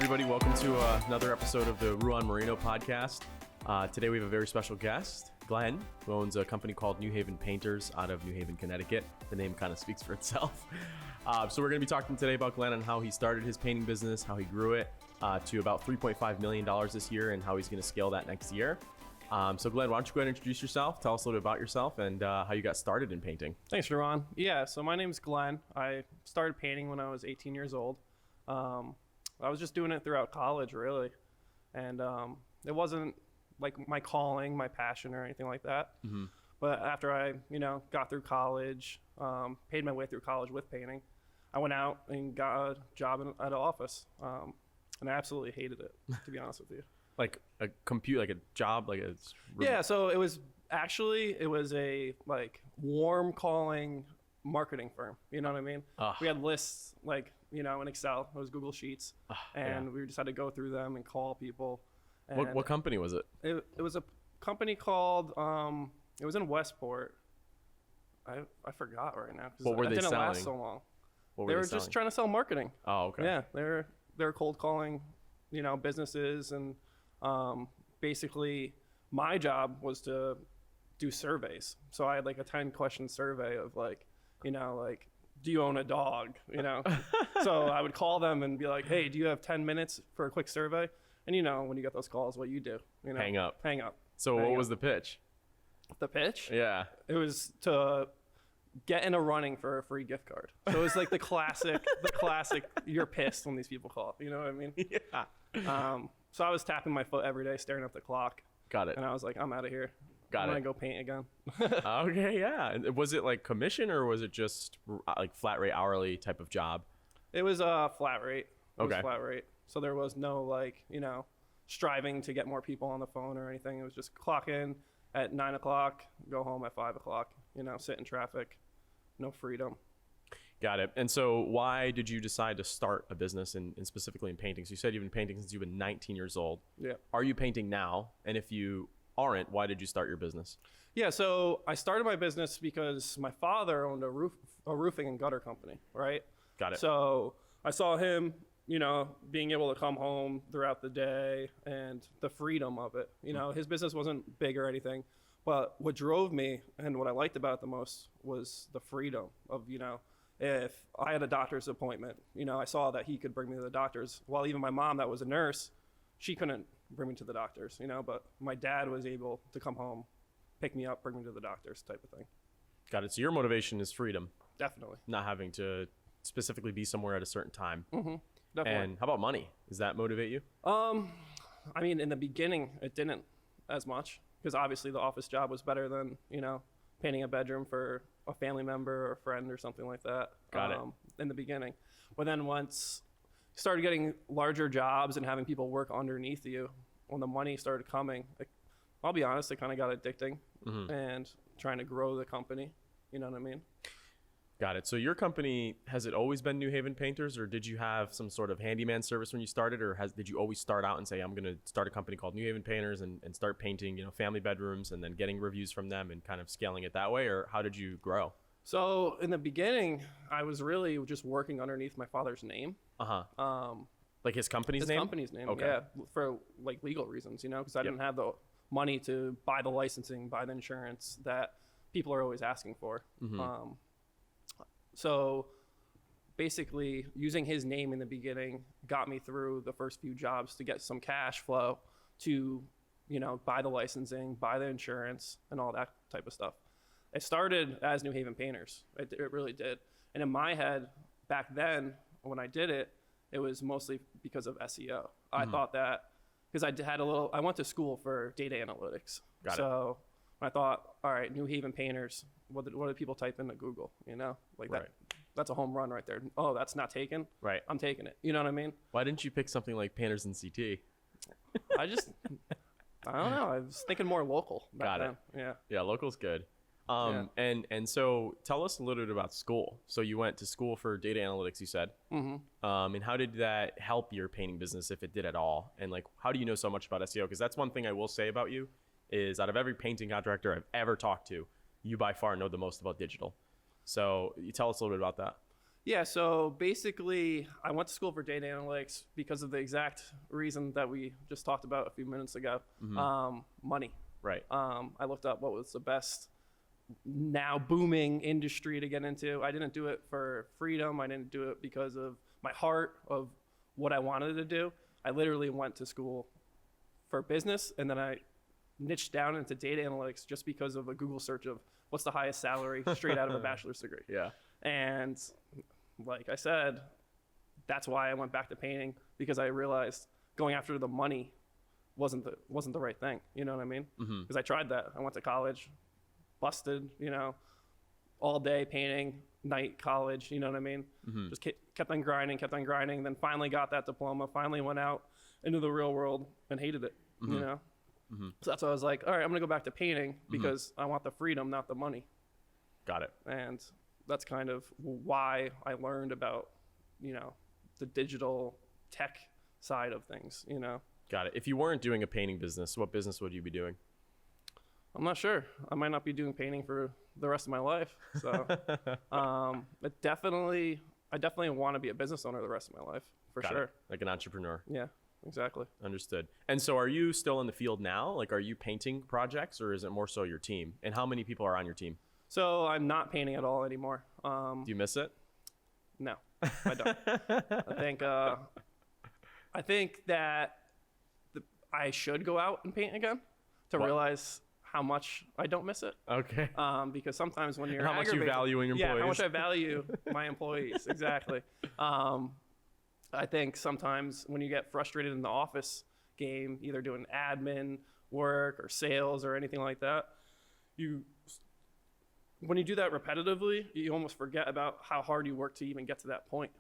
everybody. Welcome to another episode of the Ruan Marinho podcast. Today we have a very special guest, Glenn, who owns a company called New Haven Painters out of New Haven, Connecticut. The name kind of speaks for itself. So we're going to be talking today about Glenn and how he started his painting business, how he grew it to about $3.5 million this year, and how he's going to scale that next year. So Glenn, why don't you go ahead and introduce yourself, tell us a little bit about yourself and how you got started in painting. Thanks, Ruan. Yeah, so my name's Glenn. I started painting when I was 18 years old. I was just doing it throughout college, really. And it wasn't like my calling, my passion or anything like that. Mm-hmm. But after I, got through college, paid my way through college with painting, I went out and got a job at an office. And I absolutely hated it, to be honest with you. Like a job, Yeah, so it was a warm calling marketing firm. You know what I mean? We had lists in Excel. It was Google Sheets, and we just had to go through them and call people. And what company was it? It was a company called. It was in Westport. I forgot right now. What were they selling? It didn't last so long. They were just trying to sell marketing. Oh, okay. Yeah, they're cold calling, businesses, and basically my job was to do surveys. So I had a 10-question survey of do you own a dog? So I would call them and be like, hey, do you have 10 minutes for a quick survey? And when you get those calls, what you do, hang up. So what was the pitch? The pitch? Yeah. It was to get in a running for a free gift card. So it was the classic, you're pissed when these people call. You know what I mean? Yeah. So I was tapping my foot every day, staring at the clock. Got it. And I was like, I'm out of here. I'm going to go paint again. Okay, yeah. And was it commission or was it just flat rate hourly type of job? It was a flat rate. It was flat rate. So there was no striving to get more people on the phone or anything. It was just clock in at 9 o'clock, go home at 5 o'clock, sit in traffic, no freedom. Got it. And so why did you decide to start a business in specifically in painting? So you said you've been painting since you've been 19 years old. Yeah. Are you painting now? And if you aren't, why did you start your business? Yeah, so I started my business because my father owned a roofing and gutter company, right? Got it. So I saw him, being able to come home throughout the day and the freedom of it. His business wasn't big or anything, but what drove me and what I liked about it the most was the freedom of, if I had a doctor's appointment, I saw that he could bring me to the doctors. While even my mom, that was a nurse, she couldn't bring me to the doctors, but my dad was able to come home, pick me up, bring me to the doctors type of thing. Got it. So your motivation is freedom. Definitely. Not having to specifically be somewhere at a certain time. Mm-hmm. Definitely. And how about money? Does that motivate you? In the beginning, it didn't as much because obviously the office job was better than, painting a bedroom for a family member or a friend or something like that. Got it. In the beginning. But then once you started getting larger jobs and having people work underneath you, when the money started coming, I'll be honest, it kind of got addicting and trying to grow the company. You know what I mean? Got it. So your company, has it always been New Haven Painters, or did you have some sort of handyman service when you started, or did you always start out and say, I'm going to start a company called New Haven Painters and start painting, family bedrooms and then getting reviews from them and kind of scaling it that way? Or how did you grow? So in the beginning, I was really just working underneath my father's name. Like his company's name? His company's name, okay. Yeah, for legal reasons, because I didn't have the money to buy the licensing, buy the insurance that people are always asking for. Mm-hmm. So basically using his name in the beginning got me through the first few jobs to get some cash flow to, buy the licensing, buy the insurance and all that type of stuff. It started as New Haven Painters. It really did. And in my head back then when I did it, it was mostly because of SEO. I thought that because I went to school for data analytics. Got so I thought, all right, New Haven Painters, what do people type into Google? Right. That's a home run right there. Oh, that's not taken? Right. I'm taking it. You know what I mean? Why didn't you pick something like Painters and CT? I don't know. I was thinking more local back then. Yeah. Yeah, local's good. And so tell us a little bit about school. So you went to school for data analytics, you said. Mm-hmm. And how did that help your painting business, if it did at all? And how do you know so much about SEO? Because that's one thing I will say about you is out of every painting contractor I've ever talked to, you by far know the most about digital. So you tell us a little bit about that. Yeah, so basically, I went to school for data analytics because of the exact reason that we just talked about a few minutes ago. Money. Right. I looked up what was the best now booming industry to get into. I didn't do it for freedom. I didn't do it because of my heart of what I wanted to do. I literally went to school for business, and then I niched down into data analytics just because of a Google search of what's the highest salary straight out of a bachelor's degree. Yeah. And like I said, that's why I went back to painting, because I realized going after the money wasn't the right thing. You know what I mean? Because I tried that. I went to college, busted, all day painting, night college, you know what I mean? Just kept on grinding, then finally got that diploma, finally went out into the real world and hated it, you know? So that's why I was like, all right, I'm gonna go back to painting because I want the freedom, not the money. Got it. And that's kind of why I learned about, the digital tech side of things, Got it. If you weren't doing a painting business, what business would you be doing? I'm not sure. I might not be doing painting for the rest of my life. So, I definitely want to be a business owner the rest of my life, for Got sure. it. Like an entrepreneur. Yeah, exactly. Understood. And so are you still in the field now? Like, are you painting projects, or is it more so your team? And how many people are on your team? So I'm not painting at all anymore. Do you miss it? No, I don't. I think that I should go out and paint again to realize how much I don't miss it. Okay. Because sometimes when you're how much you valuing employees. Yeah, how much I value my employees. Exactly. I think sometimes when you get frustrated in the office game, either doing admin work or sales or anything like that, when you do that repetitively, you almost forget about how hard you work to even get to that point.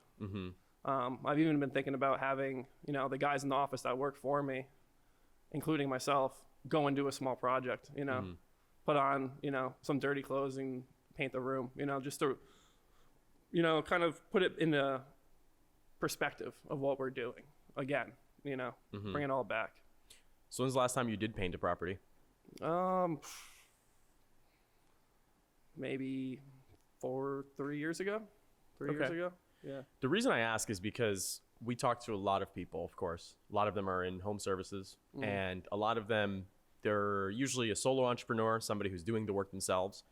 I've even been thinking about having, the guys in the office that work for me, including myself, go and do a small project, put on, some dirty clothes and paint the room, just to, kind of put it in a perspective of what we're doing again, bring it all back. So when's the last time you did paint a property? Maybe 3 years ago. 3 years ago. Yeah. The reason I ask is because we talk to a lot of people, of course. A lot of them are in home services, and a lot of them, they're usually a solo entrepreneur, somebody who's doing the work themselves,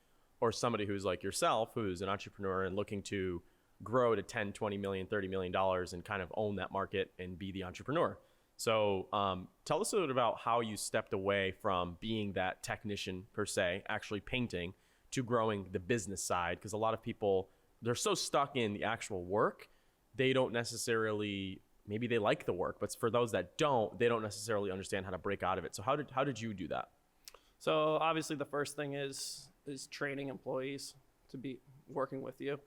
or somebody who's like yourself, who's an entrepreneur and looking to grow to 10, 20 million, $30 million and kind of own that market and be the entrepreneur. So tell us a little bit about how you stepped away from being that technician per se, actually painting, to growing the business side. Because a lot of people, they're so stuck in the actual work, they don't necessarily, maybe they like the work, but for those that don't, they don't necessarily understand how to break out of it. So how did you do that? So obviously the first thing is training employees to be working with you.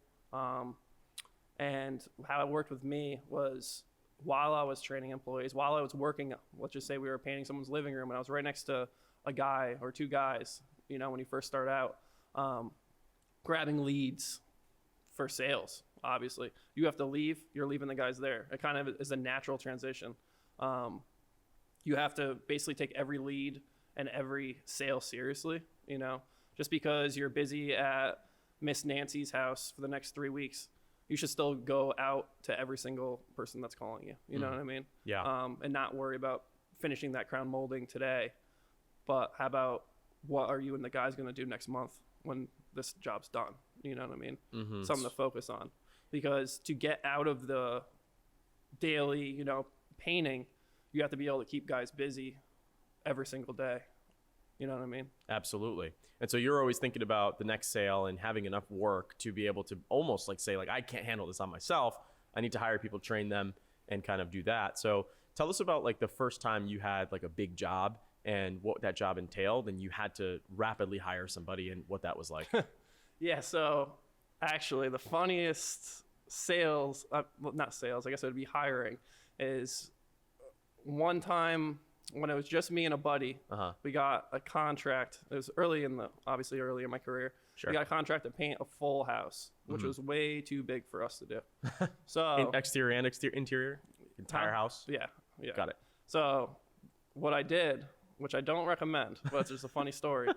And how it worked with me was, while I was training employees, while I was working, let's just say we were painting someone's living room and I was right next to a guy or two guys, when you first start out, grabbing leads for sales. Obviously you have to leave, you're leaving the guys there. It kind of is a natural transition. You have to basically take every lead and every sale seriously, just because you're busy at Miss Nancy's house for the next 3 weeks, you should still go out to every single person that's calling you. You know what I mean? Yeah. And not worry about finishing that crown molding today, but how about what are you and the guys going to do next month when this job's done? You know what I mean? Something to focus on, because to get out of the daily, painting, you have to be able to keep guys busy every single day. You know what I mean? Absolutely. And so you're always thinking about the next sale and having enough work to be able to almost like say, like, I can't handle this on myself. I need to hire people, train them, and kind of do that. So tell us about like the first time you had like a big job and what that job entailed, and you had to rapidly hire somebody and what that was like. Yeah. So actually the funniest sales, not sales, I guess it would be hiring, is one time when it was just me and a buddy, we got a contract. It was early in my career. Sure. We got a contract to paint a full house, which was way too big for us to do. So exterior and interior, entire house. Yeah. Got it. So what I did, which I don't recommend, but it's just a funny story,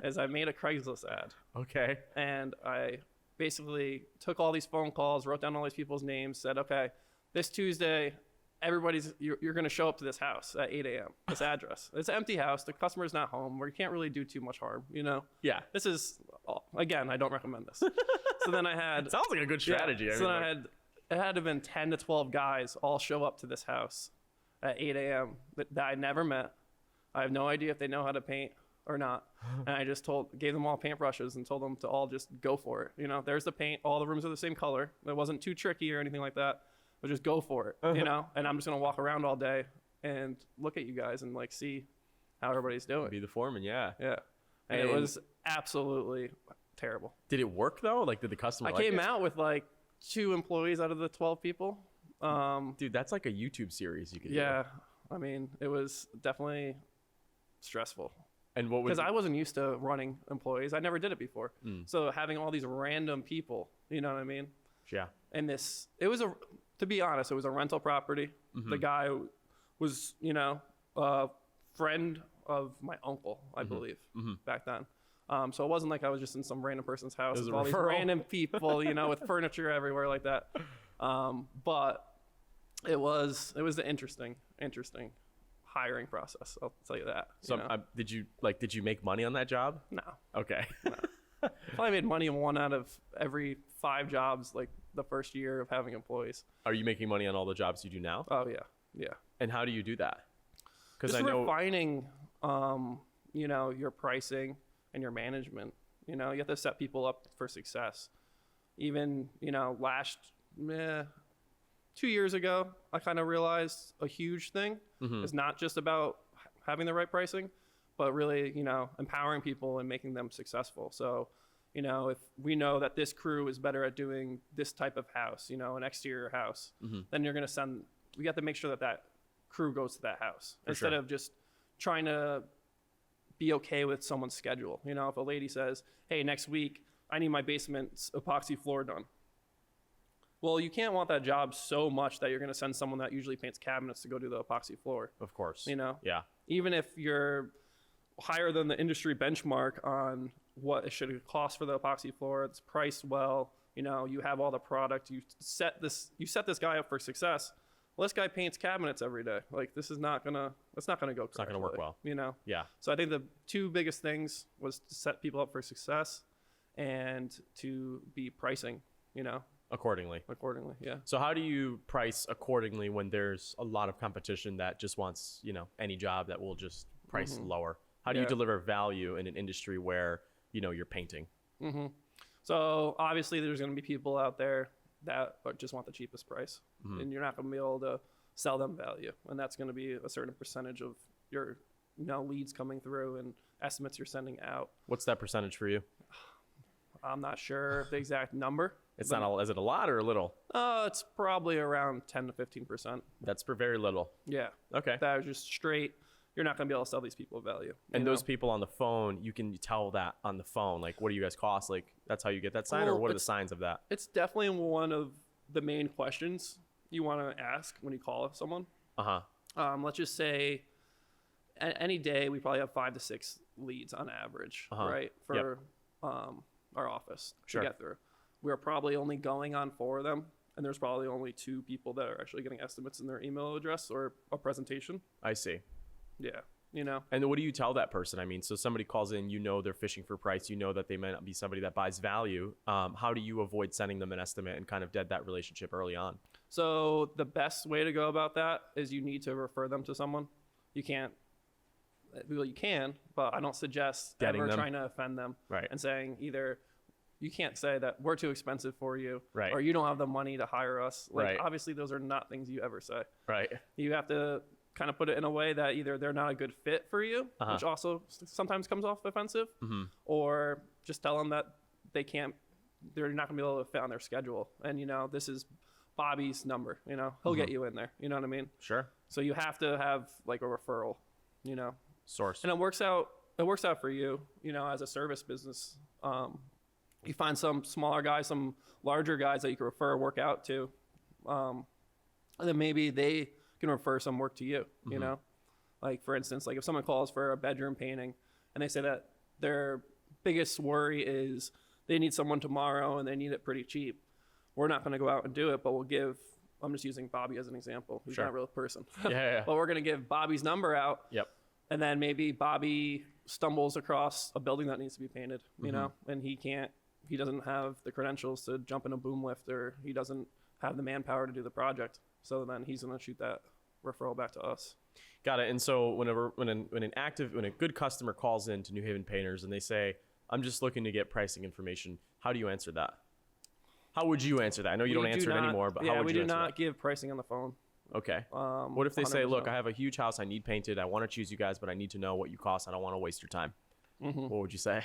is I made a Craigslist ad. Okay. And I basically took all these phone calls, wrote down all these people's names, said, okay, this Tuesday, you're going to show up to this house at 8 a.m. This address. It's an empty house. The customer's not home. Where you can't really do too much harm, Yeah. This is, again, I don't recommend this. So then I had... Sounds like a good strategy. Yeah, so then it had to have been 10 to 12 guys all show up to this house at 8 a.m. that I never met. I have no idea if they know how to paint or not. And I just gave them all paintbrushes and told them to all just go for it. There's the paint. All the rooms are the same color. It wasn't too tricky or anything like that. But just go for it, and I'm just going to walk around all day and look at you guys and like see how everybody's doing. Be the foreman, yeah. Yeah. And it was absolutely terrible. Did it work though? Like, did the customer I came out with like 2 employees out of the 12 people. Dude, that's like a YouTube series you could do. Yeah. I mean, it was definitely stressful. And what was... Because I wasn't used to running employees. I never did it before. So having all these random people, you know what I mean? Yeah. And to be honest, it was a rental property. The guy was, a friend of my uncle, I believe, back then. So it wasn't like I was just in some random person's house with all these random people, with furniture everywhere like that. But it was an interesting hiring process. I'll tell you that. So did you make money on that job? No. Okay. No. Probably made money in 1 out of every 5 jobs, like the first year of having employees. Are you making money on all the jobs you do now? Oh yeah. Yeah. And how do you do that? Because I know refining, your pricing and your management. You have to set people up for success. Even, last 2 years ago, I kind of realized a huge thing is not just about having the right pricing, but really, empowering people and making them successful. So, if we know that this crew is better at doing this type of house, an exterior house, then you're going to we have to make sure that crew goes to that house instead of just trying to be okay with someone's schedule. If a lady says, hey, next week, I need my basement's epoxy floor done. Well, you can't want that job so much that you're going to send someone that usually paints cabinets to go do the epoxy floor. Of course. Yeah. Even if you're higher than the industry benchmark on what it should cost for the epoxy floor, it's priced well, you have all the product, you set this guy up for success. Well, this guy paints cabinets every day. Like, it's not gonna go correctly. It's not gonna work well. Yeah. So I think the 2 biggest things was to set people up for success and to be pricing, Accordingly. Yeah. So how do you price accordingly when there's a lot of competition that just wants, any job that will just price lower? How do you deliver value in an industry where, you're painting? So obviously there's going to be people out there that just want the cheapest price, and you're not going to be able to sell them value. And that's going to be a certain percentage of your, leads coming through and estimates you're sending out. What's that percentage for you? I'm not sure the exact number. Is it a lot or a little? It's probably around 10 to 15%. That's for very little. Yeah. Okay. That was just straight. You're not going to be able to sell these people value. And those people on the phone, you can tell that on the phone. Like, what do you guys cost? Like, that's how you get that sign, or what are the signs of that? It's definitely one of the main questions you want to ask when you call someone. Let's just say any day we probably have 5 to 6 leads on average, right? For our office to get through. We're probably only going on 4 of them, and there's probably only 2 people that are actually getting estimates in their email address or a presentation. I see. Yeah. And what do you tell that person? I mean, so somebody calls in, they're fishing for price, that they might not be somebody that buys value. How do you avoid sending them an estimate and kind of dead that relationship early on? So the best way to go about that is you need to refer them to someone. You can, but I don't suggest ever trying to offend them and saying either you can't say that we're too expensive for you or you don't have the money to hire us. Obviously those are not things you ever say. Right. You have to kind of put it in a way that either they're not a good fit for you, which also sometimes comes off offensive, or just tell them that they're not going to be able to fit on their schedule. And, this is Bobby's number, he'll get you in there. You know what I mean? Sure. So you have to have like a referral, source. And it works out for you, as a service business. You find some smaller guys, some larger guys that you can refer work out to. And then maybe they can refer some work to you, like for instance, like if someone calls for a bedroom painting and they say that their biggest worry is they need someone tomorrow and they need it pretty cheap. We're not going to go out and do it, but we'll give, I'm just using Bobby as an example. He's not a real person. Yeah. But we're going to give Bobby's number out. Yep. And then maybe Bobby stumbles across a building that needs to be painted, you know, and he doesn't have the credentials to jump in a boom lift, or he doesn't have the manpower to do the project. So then he's going to shoot that referral back to us. Got it. And so when a good customer calls in to New Haven Painters and they say, I'm just looking to get pricing information, how do you answer that? How would you answer that? I know you don't answer it anymore, but how would you answer that? We do not give pricing on the phone. Okay. What if they say, look, I have a huge house I need painted. I want to choose you guys, but I need to know what you cost. I don't want to waste your time. What would you say?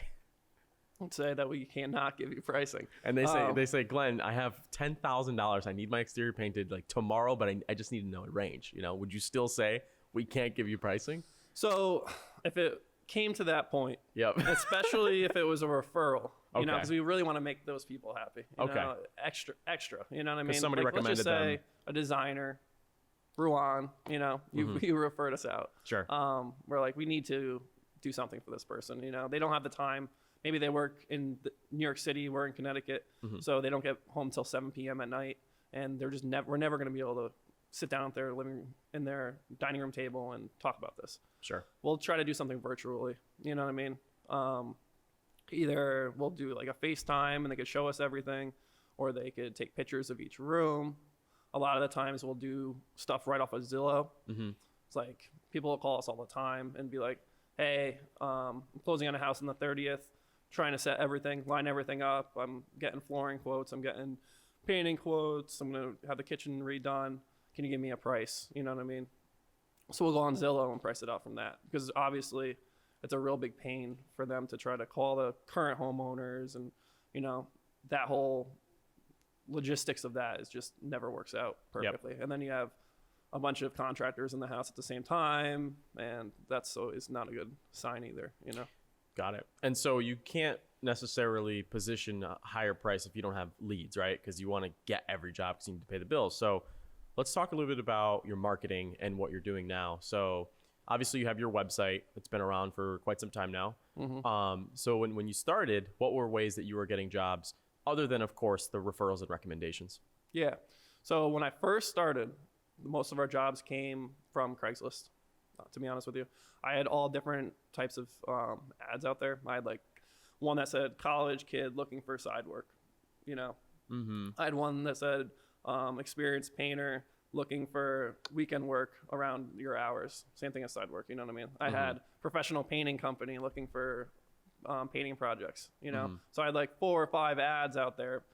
I'd say that we cannot give you pricing. And they say, Glenn, I have $10,000. I need my exterior painted like tomorrow, but I just need to know a range. You know, would you still say we can't give you pricing? So if it came to that point, especially if it was a referral, you know, because we really want to make those people happy. You know, extra. You know what I mean? Somebody recommended let's just say a designer, Ruan. You know, you referred us out. Sure. We're like, we need to do something for this person. You know, they don't have the time. Maybe they work in New York City, we're in Connecticut, so they don't get home till 7 p.m. at night, and they're just we're never going to be able to sit down at their in their dining room table and talk about this. Sure. We'll try to do something virtually. You know what I mean? Either we'll do like a FaceTime and they could show us everything, or they could take pictures of each room. A lot of the times we'll do stuff right off of Zillow. It's like people will call us all the time and be like, hey, I'm closing on a house on the 30th. Trying to set everything, line everything up. I'm getting flooring quotes. I'm getting painting quotes. I'm going to have the kitchen redone. Can you give me a price? You know what I mean? So we'll go on Zillow and price it out from that, because obviously it's a real big pain for them to try to call the current homeowners, and, you know, that whole logistics of that is just never works out perfectly. And then you have a bunch of contractors in the house at the same time, and that's always not a good sign either, you know? Got it. And so you can't necessarily position a higher price if you don't have leads, right? Because you want to get every job because you need to pay the bills. So let's talk a little bit about your marketing and what you're doing now. So obviously you have your website that's been around for quite some time now. So when you started, what were ways that you were getting jobs other than, of course, the referrals and recommendations? Yeah. So when I first started, most of our jobs came from Craigslist, to be honest with you. I had all different types of ads out there. I had like one that said college kid looking for side work, you know. I had one that said experienced painter looking for weekend work around your hours. Same thing as side work, you know what I mean? I had professional painting company looking for painting projects, you know. So I had like 4 or 5 ads out there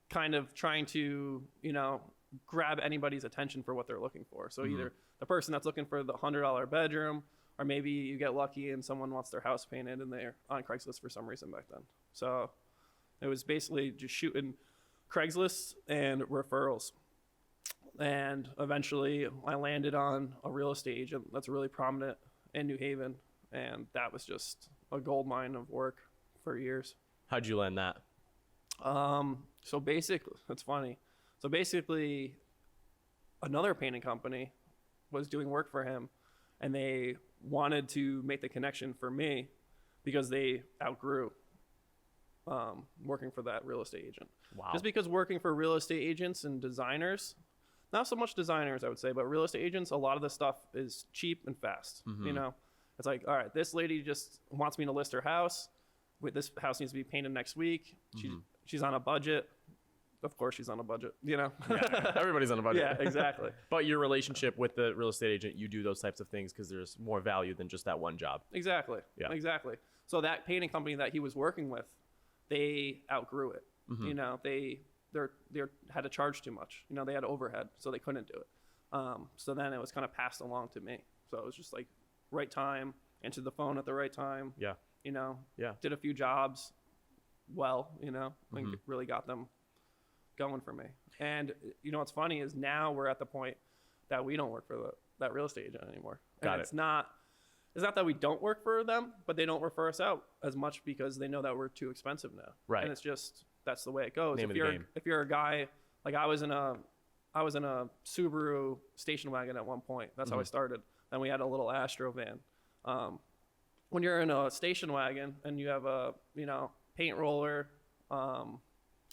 kind of trying to, you know, grab anybody's attention for what they're looking for. So either the person that's looking for the $100 bedroom, or maybe you get lucky and someone wants their house painted and they're on Craigslist for some reason back then. So it was basically just shooting Craigslist and referrals. And eventually I landed on a real estate agent that's really prominent in New Haven. And that was just a gold mine of work for years. How'd you land that? So basically, it's funny. So basically, another painting company was doing work for him, and they wanted to make the connection for me because they outgrew working for that real estate agent. Wow. Just because working for real estate agents and designers, not so much designers, I would say, but real estate agents, a lot of the stuff is cheap and fast. You know, it's like, all right, this lady just wants me to list her house. This house needs to be painted next week. She's on a budget. Of course she's on a budget, you know? Yeah, everybody's on a budget. Yeah, exactly. But your relationship with the real estate agent, you do those types of things because there's more value than just that one job. Exactly. Yeah. Exactly. So that painting company that he was working with, they outgrew it. You know, they had to charge too much. You know, they had overhead, so they couldn't do it. So then it was kind of passed along to me. So it was just like right time, answered the phone at the right time. Yeah. You know, did a few jobs well, you know, and really got them going for me. And you know what's funny is now we're at the point that we don't work for that real estate agent anymore. And it's not that we don't work for them, but they don't refer us out as much because they know that we're too expensive now. Right. And it's just that's the way it goes. Name of the game. If you're a guy like I was in a Subaru station wagon at one point. That's how I started. Then we had a little Astro van. When you're in a station wagon and you have a, you know, paint roller,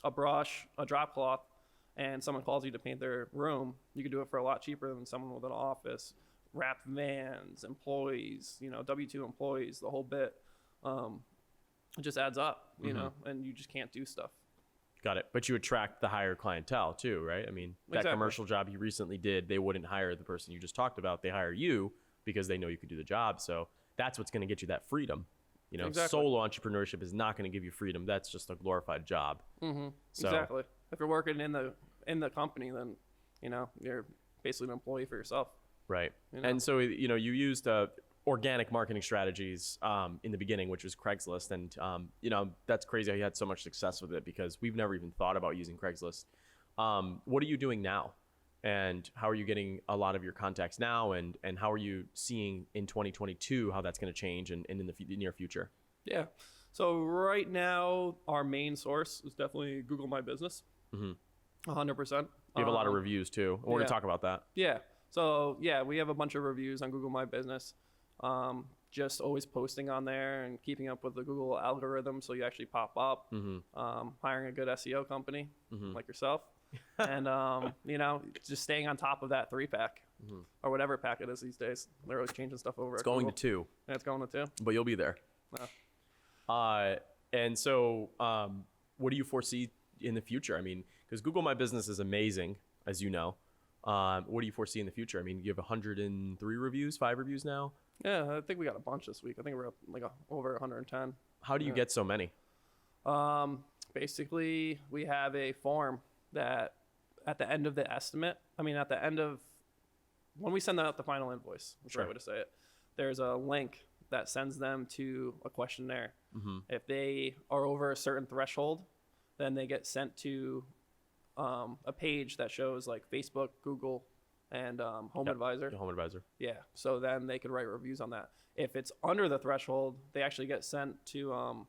a brush, a drop cloth, and someone calls you to paint their room, you could do it for a lot cheaper than someone with an office, wrapped vans, employees, W-2 employees, the whole bit. It just adds up, you know, and you just can't do stuff. Got it. But you attract the higher clientele too, right? I mean, that commercial job you recently did, they wouldn't hire the person you just talked about. They hire you because they know you could do the job. So that's what's going to get you that freedom. Solo entrepreneurship is not going to give you freedom. That's just a glorified job. So, exactly. If you're working in the company, then, you're basically an employee for yourself. Right. And so, you used organic marketing strategies in the beginning, which was Craigslist. And, that's crazy how you had so much success with it, because we've never even thought about using Craigslist. What are you doing now? And how are you getting a lot of your contacts now? And how are you seeing in 2022 how that's going to change and in the near future? Yeah. So right now, our main source is definitely Google My Business. 100%. You have a lot of reviews too. We're going to talk about that. Yeah. So yeah, we have a bunch of reviews on Google My Business. Just always posting on there and keeping up with the Google algorithm so you actually pop up. Hiring a good SEO company like yourself. And, just staying on top of that 3-pack or whatever pack it is these days. They're always changing stuff over. It's going to 2. Yeah, it's going to 2. But you'll be there. And so what do you foresee in the future? I mean, because Google My Business is amazing, as you know. What do you foresee in the future? I mean, you have 103 reviews, 5 reviews now? Yeah, I think we got a bunch this week. I think we're up like over 110. How do you get so many? Basically, we have a form that at the end of the estimate, when we send out the final invoice, that's the right way to say it, there's a link that sends them to a questionnaire. If they are over a certain threshold, then they get sent to a page that shows like Facebook, Google, and Homeadvisor. Homeadvisor. Yeah. So then they could write reviews on that. If it's under the threshold, they actually get sent to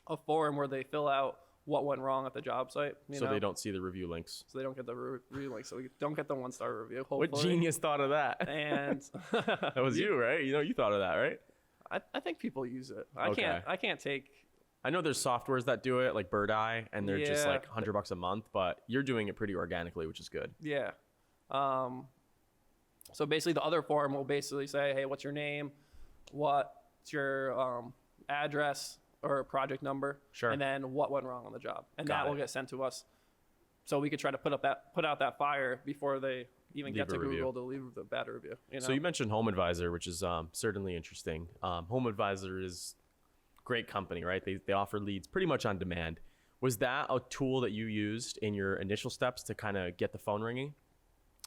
a forum where they fill out what went wrong at the job site. So they don't see the review links. So they don't get the review links. So we don't get the 1-star review. Hopefully. What genius thought of that? And that was you, right? You thought of that, right? I think people use it. I can't take. I know there's softwares that do it, like Bird Eye, and they're just like $100 a month, but you're doing it pretty organically, which is good. Yeah. So basically the other form will basically say, hey, what's your name? What's your address or project number? Sure. And then what went wrong on the job. And that will get sent to us. So we could try to put out that fire before they even get to Google to leave the bad review. So you mentioned Homeadvisor, which is certainly interesting. Homeadvisor is a great company, right? They offer leads pretty much on demand. Was that a tool that you used in your initial steps to kind of get the phone ringing?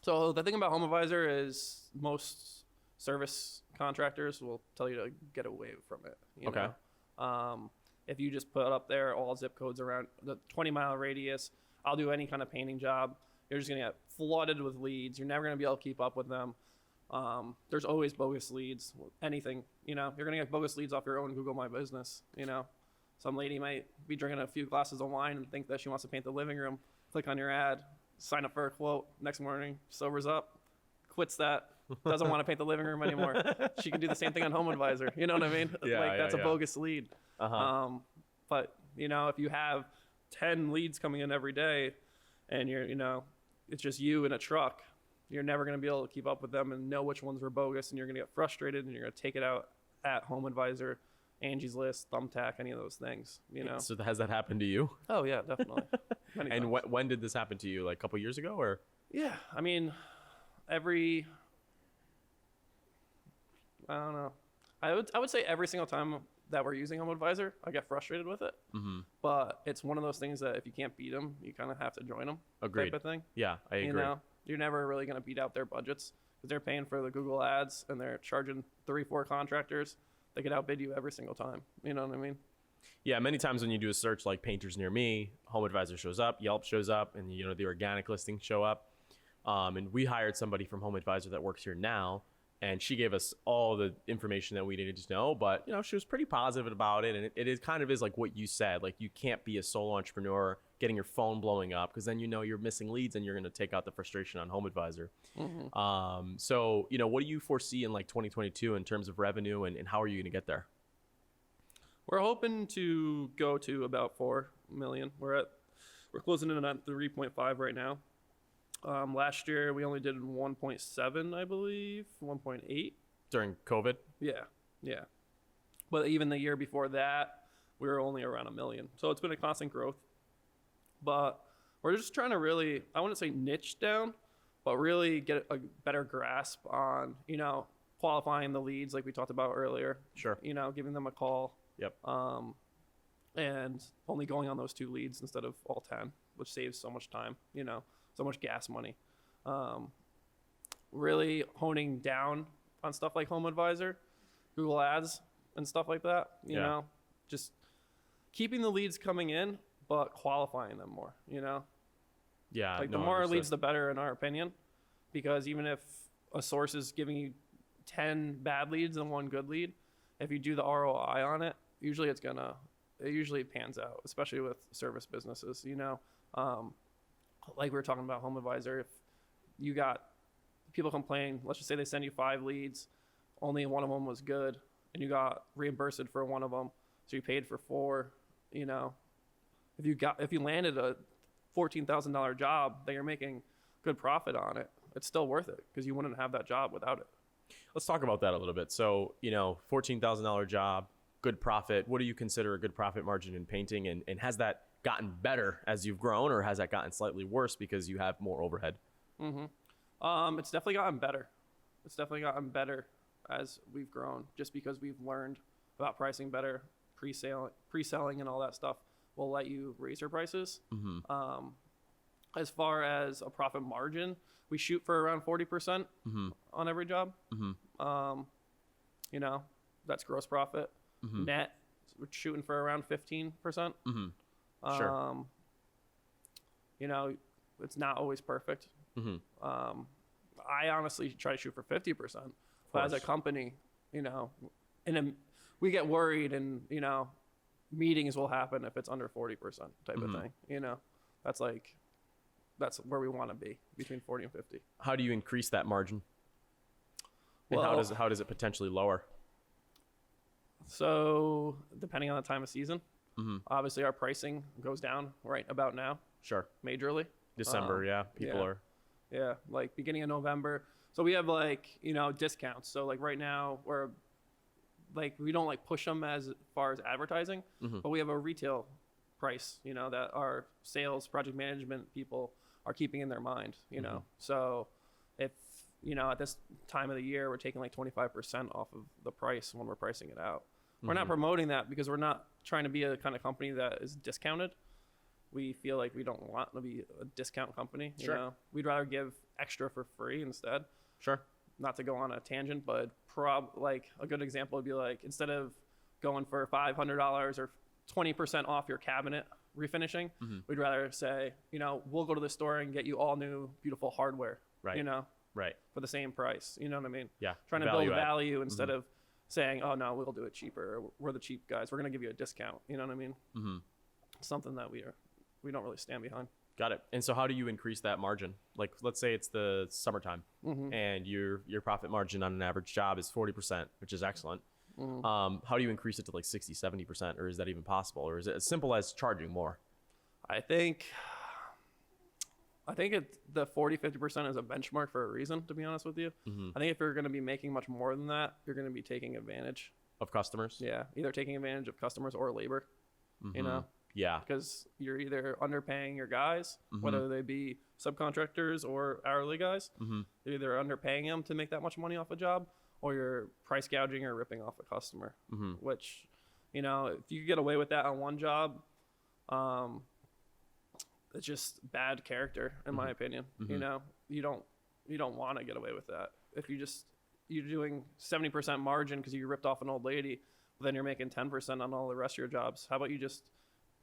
So the thing about Homeadvisor is most service contractors will tell you to get away from it. You know? If you just put up there all zip codes around the 20-mile radius, I'll do any kind of painting job. You're just going to get flooded with leads. You're never going to be able to keep up with them. There's always bogus leads, anything, you're going to get bogus leads off your own Google My Business. Some lady might be drinking a few glasses of wine and think that she wants to paint the living room. Click on your ad, sign up for a quote. Next morning, sobers up, quits that, doesn't want to paint the living room anymore. She can do the same thing on Homeadvisor. You know what I mean? That's a bogus lead. But if you have 10 leads coming in every day and it's just you in a truck, you're never going to be able to keep up with them and know which ones were bogus, and you're going to get frustrated and you're going to take it out at Homeadvisor, Angie's List, Thumbtack, any of those things, So has that happened to you? Oh yeah, definitely. And when did this happen to you? Like a couple years ago, or? Yeah, I mean, I don't know. I would say every single time that we're using Homeadvisor, I get frustrated with it. But it's one of those things that if you can't beat them, you kind of have to join them. Agreed. Type of thing. Yeah, I agree. You're never really going to beat out their budgets because they're paying for the Google ads and they're charging 3-4 contractors. They could outbid you every single time. You know what I mean? Yeah, many times when you do a search like painters near me, Homeadvisor shows up, Yelp shows up, and the organic listings show up. And we hired somebody from Homeadvisor that works here now, and she gave us all the information that we needed to know. But she was pretty positive about it, and it kind of is like what you said. Like, you can't be a solo entrepreneur getting your phone blowing up, because then you're missing leads and you're going to take out the frustration on Homeadvisor. So what do you foresee in like 2022 in terms of revenue, and how are you going to get there? We're hoping to go to about 4 million. We're closing in at 3.5 right now. Last year we only did 1.7, I believe, 1.8 During COVID? Yeah. But even the year before that, we were only around $1 million. So it's been a constant growth. But we're just trying to really, I wouldn't say niche down, but really get a better grasp on, qualifying the leads like we talked about earlier. Sure. Giving them a call. Yep. And only going on those 2 leads instead of all 10, which saves so much time, so much gas money. Really honing down on stuff like Homeadvisor, Google Ads, and stuff like that. You know, just keeping the leads coming in, but qualifying them more. Yeah. Like the more leads, the better, in our opinion, because even if a source is giving you 10 bad leads and 1 good lead, if you do the ROI on it, usually it usually pans out, especially with service businesses. Like we were talking about Homeadvisor, if you got people complain, let's just say they send you 5 leads, only 1 of them was good, and you got reimbursed for 1 of them, so you paid for 4. If you landed a $14,000 job that you're making good profit on it, it's still worth it because you wouldn't have that job without it. Let's talk about that a little bit. So, $14,000 job, good profit. What do you consider a good profit margin in painting? And has that gotten better as you've grown, or has that gotten slightly worse because you have more overhead? It's definitely gotten better. It's definitely gotten better as we've grown, just because we've learned about pricing better, pre-selling and all that stuff will let you raise your prices. As far as a profit margin, we shoot for around 40% on every job. That's gross profit. Net, we're shooting for around 15%. Sure. It's not always perfect. I honestly try to shoot for 50%. But as a company, we get worried, and meetings will happen if it's under 40% type of thing. That's where we want to be, between 40 and 50. How do you increase that margin? And how does it potentially lower? So depending on the time of season, obviously our pricing goes down right about now. Sure. Majorly. December, people are. Yeah, like beginning of November. So we have discounts. So like right now we don't push them as far as advertising, but we have a retail price, that our sales project management people are keeping in their mind, So if, at this time of the year, we're taking 25% off of the price when we're pricing it out. We're not promoting that because we're not trying to be a kind of company that is discounted. We feel like we don't want to be a discount company. Sure. We'd rather give extra for free instead. Sure. Not to go on a tangent, but a good example would be instead of going for $500 or 20% off your cabinet refinishing, we'd rather say, we'll go to the store and get you all new, beautiful hardware. Right. Right. For the same price. You know what I mean? Yeah. Trying to build value instead of saying, oh no, we'll do it cheaper. We're the cheap guys. We're going to give you a discount. You know what I mean? Something that we don't really stand behind. Got it. And so how do you increase that margin? Like, let's say it's the summertime and your profit margin on an average job is 40%, which is excellent. How do you increase it to 60, 70%? Or is that even possible? Or is it as simple as charging more? I think the 40, 50% is a benchmark for a reason, to be honest with you. I think if you're going to be making much more than that, you're going to be taking advantage of customers. Yeah. Either taking advantage of customers or labor, Yeah. Because you're either underpaying your guys, whether they be subcontractors or hourly guys. You're either underpaying them to make that much money off a job, or you're price gouging or ripping off a customer, which, if you get away with that on one job, it's just bad character, in my opinion. You don't want to get away with that. If you're doing 70% margin because you ripped off an old lady, then you're making 10% on all the rest of your jobs. How about you just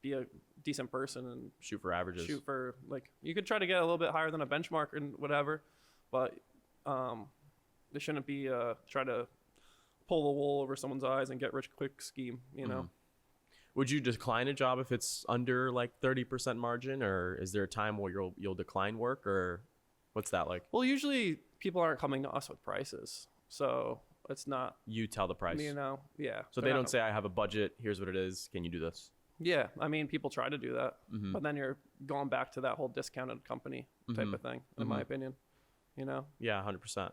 be a decent person and shoot for averages? Shoot for you could try to get a little bit higher than a benchmark and whatever, but there shouldn't be try to pull the wool over someone's eyes and get rich quick scheme. Would you decline a job if it's under 30% margin, or is there a time where you'll decline work, or what's that like? Well, usually people aren't coming to us with prices, so it's not. You tell the price. Yeah. So they don't say, I have a budget, here's what it is, can you do this? Yeah, I mean, people try to do that, but then you're going back to that whole discounted company type of thing, in my opinion. You know? Yeah, 100%.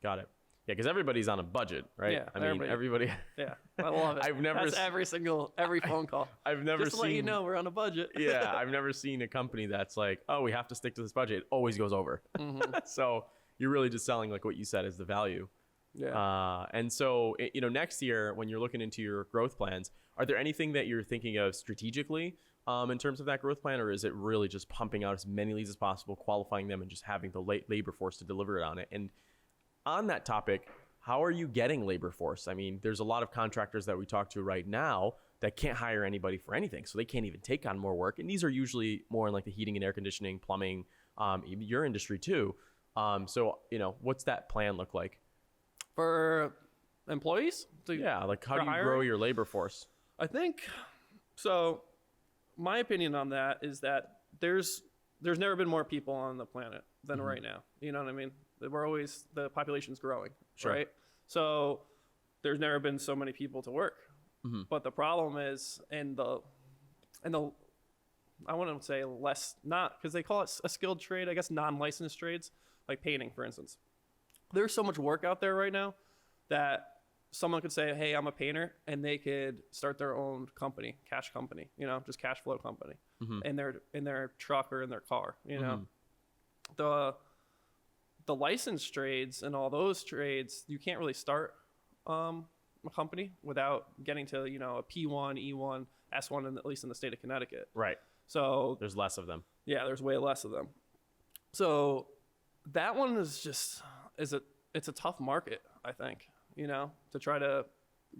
Got it. Yeah, because everybody's on a budget, right? Yeah, I mean, everybody. Yeah, I love it. That's every phone call. I've never Just seen. to let you know, we're on a budget. Yeah, I've never seen a company that's like, oh, we have to stick to this budget. It always goes over. So you're really just selling, like what you said, is the value. Yeah. And so, next year when you're looking into your growth plans, are there anything that you're thinking of strategically in terms of that growth plan, or is it really just pumping out as many leads as possible, qualifying them, and just having the labor force to deliver it on it? And on that topic, how are you getting labor force? I mean, there's a lot of contractors that we talk to right now that can't hire anybody for anything, so they can't even take on more work. And these are usually more in like the heating and air conditioning, plumbing, even your industry too. So, what's that plan look like? For employees? Like how do you grow your labor force? I think, so my opinion on that is that there's never been more people on the planet than right now. You know what I mean? The population's growing, right? So there's never been so many people to work. But the problem is I wouldn't say less, not because they call it a skilled trade, I guess non-licensed trades, like painting, for instance. There's so much work out there right now that someone could say, hey, I'm a painter, and they could start their own company, cash company, just cash flow company in their truck or in their car, The licensed trades and all those trades, you can't really start a company without getting to, a P1, E1, S1, at least in the state of Connecticut. Right. So there's less of them. Yeah, there's way less of them. So that one is just, it's a tough market, I think, to try to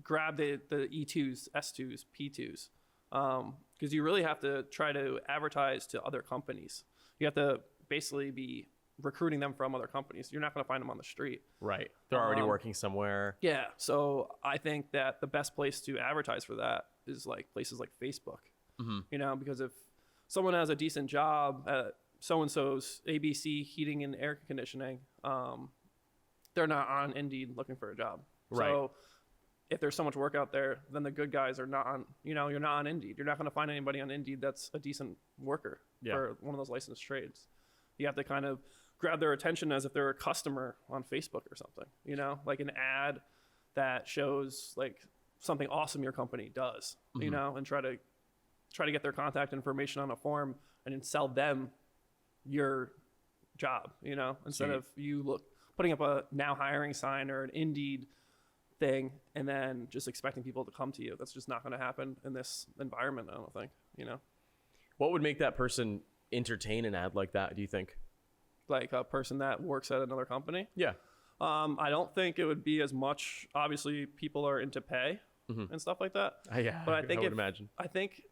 grab the E2s, S2s, P2s. Because you really have to try to advertise to other companies. You have to basically be recruiting them from other companies. You're not going to find them on the street. Right. They're already working somewhere. Yeah. So I think that the best place to advertise for that is like places like Facebook, because if someone has a decent job at so-and-so's ABC heating and air conditioning, they're not on Indeed looking for a job. Right. So if there's so much work out there, then the good guys are not on, you're not on Indeed. You're not going to find anybody on Indeed that's a decent worker for one of those licensed trades. You have to kind of grab their attention as if they're a customer on Facebook or something, like an ad that shows like something awesome your company does, and try to get their contact information on a form and then sell them your job, instead of putting up a now hiring sign or an Indeed thing and then just expecting people to come to you. That's just not going to happen in this environment, I don't think, What would make that person entertain an ad like that, do you think? Like a person that works at another company? Yeah. I don't think it would be as much. Obviously, people are into pay and stuff like that. Yeah, but I would imagine. I think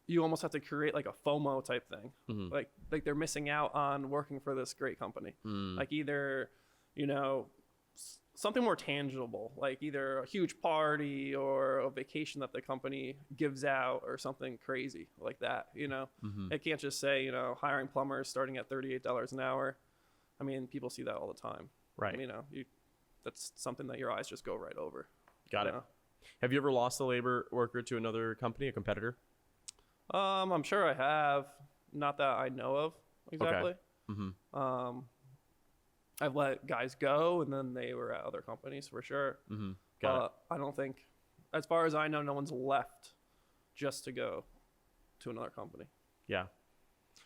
you almost have to create like a FOMO type thing. Like they're missing out on working for this great company. Like either, something more tangible, like either a huge party or a vacation that the company gives out or something crazy like that, It can't just say, hiring plumbers starting at $38 an hour. I mean, people see that all the time. Right. That's something that your eyes just go right over. Got it. Have you ever lost a labor worker to another company, a competitor? I'm sure I have. Not that I know of exactly. Okay. I've let guys go, and then they were at other companies for sure. Got it. I don't think, as far as I know, no one's left just to go to another company. Yeah.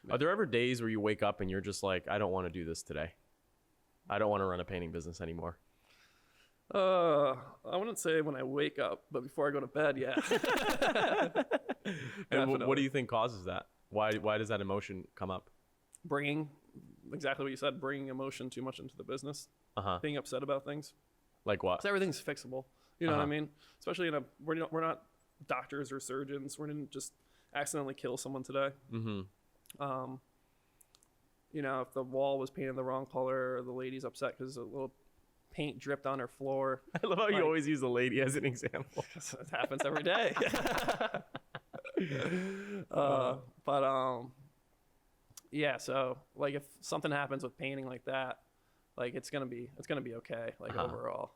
Are there ever days where you wake up and you're just like, I don't want to do this today? I don't want to run a painting business anymore. I wouldn't say when I wake up, but before I go to bed, yeah. And what do you think causes that? Why does that emotion come up? Bringing emotion too much into the business. Being upset about things. Like what? Because everything's fixable. You know what I mean? Especially we're not doctors or surgeons. We didn't just accidentally kill someone today. If the wall was painted the wrong color, or the lady's upset because a little paint dripped on her floor. I love how you always use the lady as an example. It happens every day. Yeah, so like if something happens with painting like that, like it's gonna be okay, like overall.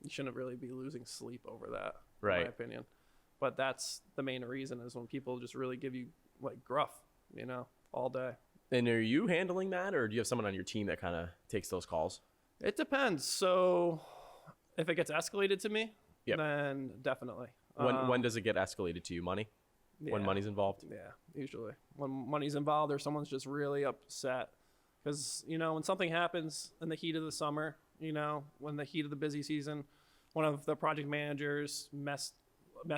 You shouldn't really be losing sleep over that, in my opinion. But that's the main reason, is when people just really give you like gruff, all day. And are you handling that, or do you have someone on your team that kind of takes those calls? It depends. So if it gets escalated to me, Yep. then definitely. When does it get escalated to you? Money? When Yeah. money's involved? Yeah, usually when money's involved or someone's just really upset. Because, when something happens in the heat of the summer, when the heat of the busy season, one of the project managers messed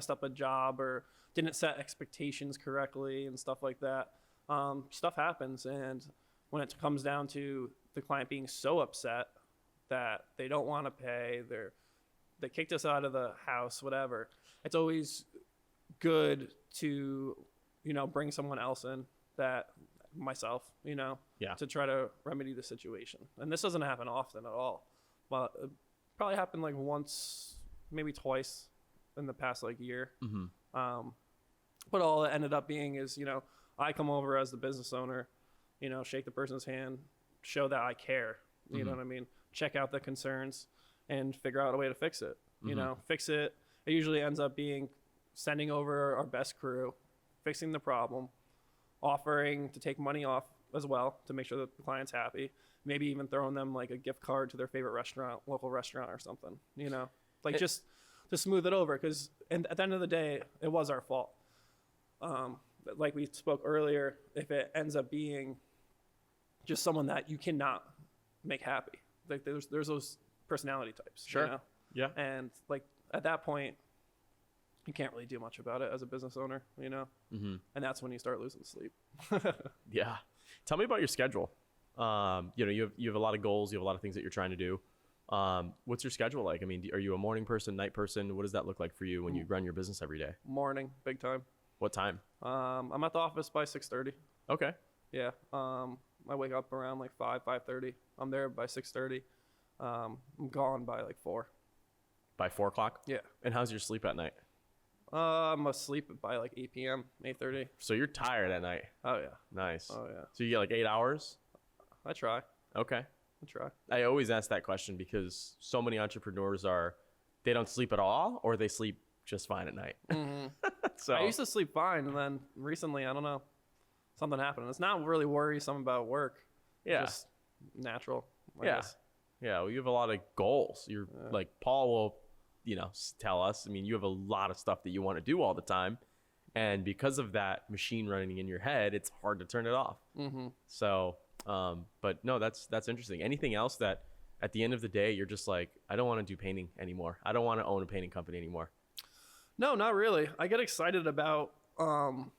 up a job or didn't set expectations correctly and stuff like that. Stuff happens. And when it comes down to the client being so upset that they don't want to pay, they kicked us out of the house, whatever, it's always good to, bring someone else in, myself, to try to remedy the situation. And this doesn't happen often at all. But it probably happened like once, maybe twice in the past like year. Mm-hmm. But all it ended up being is, I come over as the business owner, shake the person's hand, show that I care, you know what I mean? Check out the concerns and figure out a way to fix it, fix it. It usually ends up being sending over our best crew, fixing the problem, offering to take money off as well to make sure that the client's happy, maybe even throwing them like a gift card to their favorite restaurant, local restaurant or something, just to smooth it over. Because at the end of the day, it was our fault. Like we spoke earlier, if it ends up being just someone that you cannot make happy, like there's those personality types. Sure. Yeah. And like at that point, you can't really do much about it as a business owner, Mm-hmm. and that's when you start losing sleep. Yeah. Tell me about your schedule. You have a lot of goals. You have a lot of things that you're trying to do. What's your schedule like? I mean, are you a morning person, night person? What does that look like for you when you run your business every day? Morning, big time. What time? I'm at the office by 6:30. Okay. Yeah. I wake up around like 5:30. I'm there by 6:30. I'm gone by like 4. By 4 o'clock? Yeah. And how's your sleep at night? I'm asleep by like 8 p.m., 8:30. So you're tired at night. Oh, yeah. Nice. Oh, yeah. So you get like 8 hours? I try. Okay. I try. I always ask that question because so many entrepreneurs they don't sleep at all, or they sleep just fine at night. Mm-hmm. So I used to sleep fine, and then recently, I don't know, something happened. It's not really worrisome about work. yeah. It's just natural. I Yeah. guess. Yeah. Well, you have a lot of goals. You're like Paul will, tell us. I mean, you have a lot of stuff that you want to do all the time. And because of that machine running in your head, it's hard to turn it off. Mm-hmm. So, but no, that's interesting. Anything else that at the end of the day, you're just like, I don't want to do painting anymore. I don't want to own a painting company anymore. No, not really. I get excited about kind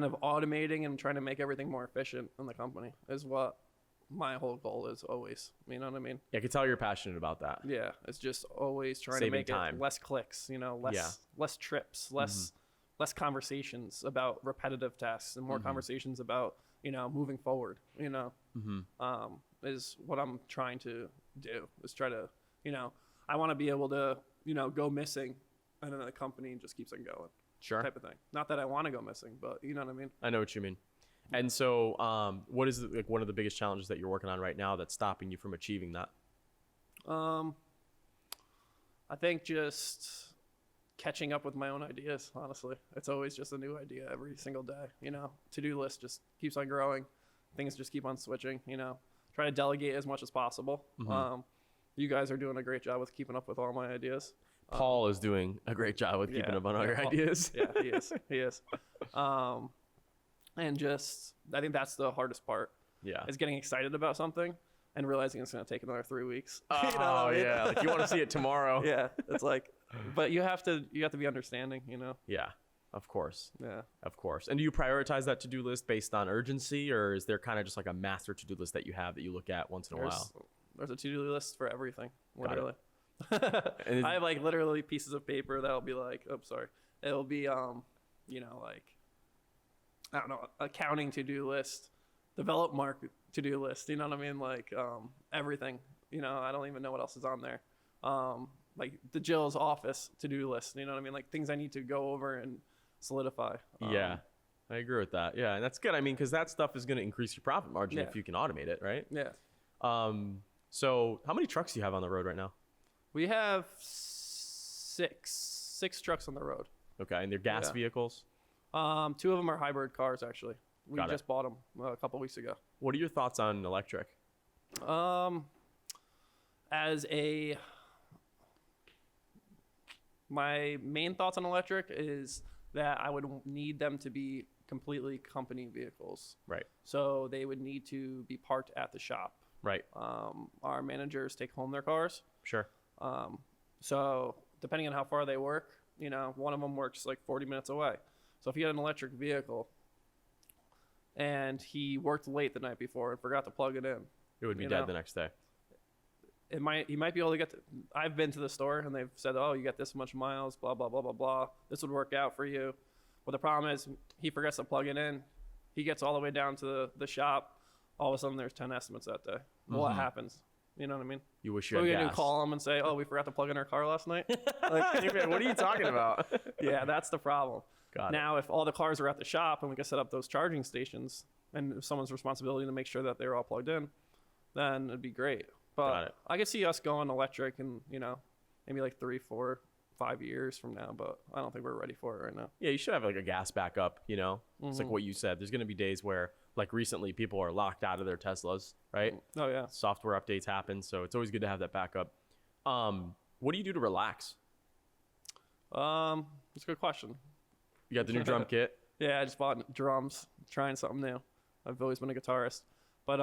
of automating and trying to make everything more efficient in the company is what my whole goal is always. You know what I mean? Yeah, I can tell you're passionate about that. Yeah, it's just always trying Saving to make time. it less clicks, less trips, less conversations about repetitive tasks and more conversations about, moving forward, is what I'm trying to do, is try to, I want to be able to, go missing and then the company just keeps on going. Sure. Type of thing. Not that I want to go missing, but you know what I mean? I know what you mean. And so, what is like one of the biggest challenges that you're working on right now that's stopping you from achieving that? I think just catching up with my own ideas, honestly. It's always just a new idea every single day, To-do list just keeps on growing. Things just keep on switching, Try to delegate as much as possible. You guys are doing a great job with keeping up with all my ideas. Paul is doing a great job with keeping up on all your ideas. Yeah, he is. He is. And just, I think that's the hardest part. Yeah. Is getting excited about something and realizing it's going to take another 3 weeks. Oh, You know what I mean? yeah. Like you want to see it tomorrow. Yeah. It's like, but you have to be understanding, Yeah, of course. Yeah. Of course. And do you prioritize that to-do list based on urgency, or is there kind of just like a master to-do list that you have that you look at once in a while? There's a to-do list for everything, literally. And I have like literally pieces of paper that'll be like, oh, sorry. It'll be, like, I don't know, accounting to-do list, Develomark to-do list, you know what I mean? Like, everything, I don't even know what else is on there. Like the Jill's office to-do list, you know what I mean? Like things I need to go over and solidify. Yeah, I agree with that. Yeah, and that's good. I mean, because that stuff is going to increase your profit margin if you can automate it, right? Yeah. So how many trucks do you have on the road right now? We have 6 6 trucks on the road. Okay, and they're gas vehicles? 2 of them are hybrid cars, actually. We just bought them a couple weeks ago. What are your thoughts on electric? My main thoughts on electric is that I would need them to be completely company vehicles. Right. So they would need to be parked at the shop. Right. Our managers take home their cars. Sure. So depending on how far they work, one of them works like 40 minutes away. So if you had an electric vehicle and he worked late the night before and forgot to plug it in, it would be dead the next day. He might be able to get I've been to the store and they've said, oh, you got this much miles, blah, blah, blah, blah, blah. This would work out for you. But the problem is he forgets to plug it in. He gets all the way down to the shop. All of a sudden there's 10 estimates that day. Well, what happens? You know what I mean? You wish you had gas. We're going to call them and say, oh, we forgot to plug in our car last night. Like, hey, man, what are you talking about? Yeah, that's the problem. Got now, if all the cars are at the shop and we can set up those charging stations and it's someone's responsibility to make sure that they're all plugged in, then it'd be great. But I could see us going electric in, maybe like 3, 4, 5 years from now, but I don't think we're ready for it right now. Yeah, you should have like a gas backup, It's like what you said. There's going to be days where, like recently, people are locked out of their Teslas, right? Oh, yeah. Software updates happen, so it's always good to have that backup. What do you do to relax? That's a good question. You got the new drum kit? Yeah, I just bought drums, trying something new. I've always been a guitarist. But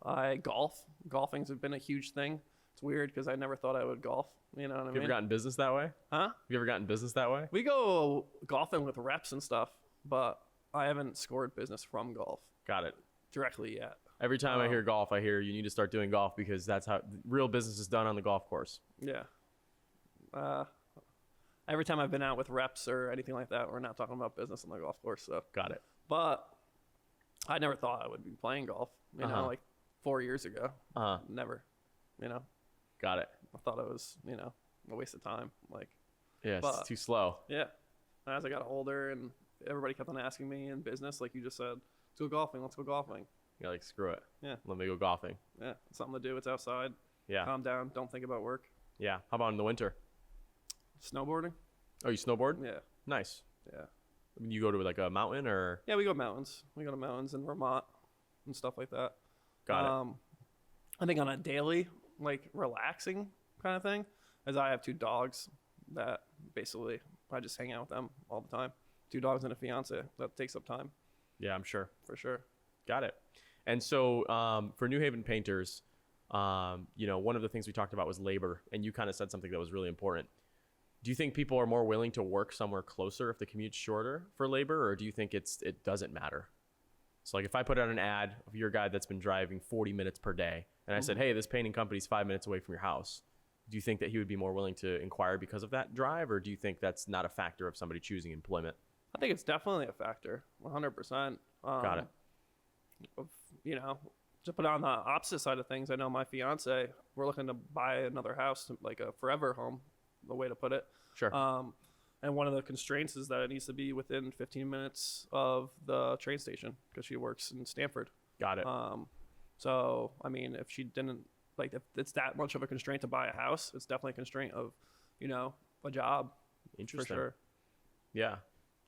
I golf. Golfing's been a huge thing. It's weird because I never thought I would golf. You know what I mean? You ever gotten business that way? Huh? Have you ever gotten business that way? We go golfing with reps and stuff, but I haven't scored business from golf. Got it. Directly yet. Every time I hear golf, I hear you need to start doing golf because that's how real business is done on the golf course. Yeah. Every time I've been out with reps or anything like that, we're not talking about business on the golf course. So got it. But I never thought I would be playing golf. Like 4 years ago. Never. Got it. I thought it was, a waste of time. It's too slow. Yeah. As I got older and everybody kept on asking me in business, like you just said, let's go golfing. Let's go golfing. You're like, screw it. Yeah. Let me go golfing. Yeah. It's something to do. It's outside. Yeah. Calm down. Don't think about work. Yeah. How about in the winter? Snowboarding. Oh, you snowboard? Yeah. Nice. Yeah. You go to like a mountain or? Yeah, we go mountains. We go to mountains in Vermont and stuff like that. Got it. I think on a daily, relaxing kind of thing, as I have 2 dogs that basically I just hang out with them all the time. 2 dogs and a fiance. That takes up time. Yeah, I'm sure. For sure. Got it. And so for New Haven painters, one of the things we talked about was labor, and you kind of said something that was really important. Do you think people are more willing to work somewhere closer if the commute's shorter for labor, or do you think it doesn't matter? So if I put out an ad of your guy that's been driving 40 minutes per day, and I said, hey, this painting company's 5 minutes away from your house, do you think that he would be more willing to inquire because of that drive, or do you think that's not a factor of somebody choosing employment? I think it's definitely a factor, 100%. Got it. To put on the opposite side of things, I know my fiance, we're looking to buy another house, like a forever home, the way to put it. Sure. And one of the constraints is that it needs to be within 15 minutes of the train station because she works in Stamford. Got it. So, if she didn't, if it's that much of a constraint to buy a house, it's definitely a constraint of, a job. Interesting. For sure. Yeah.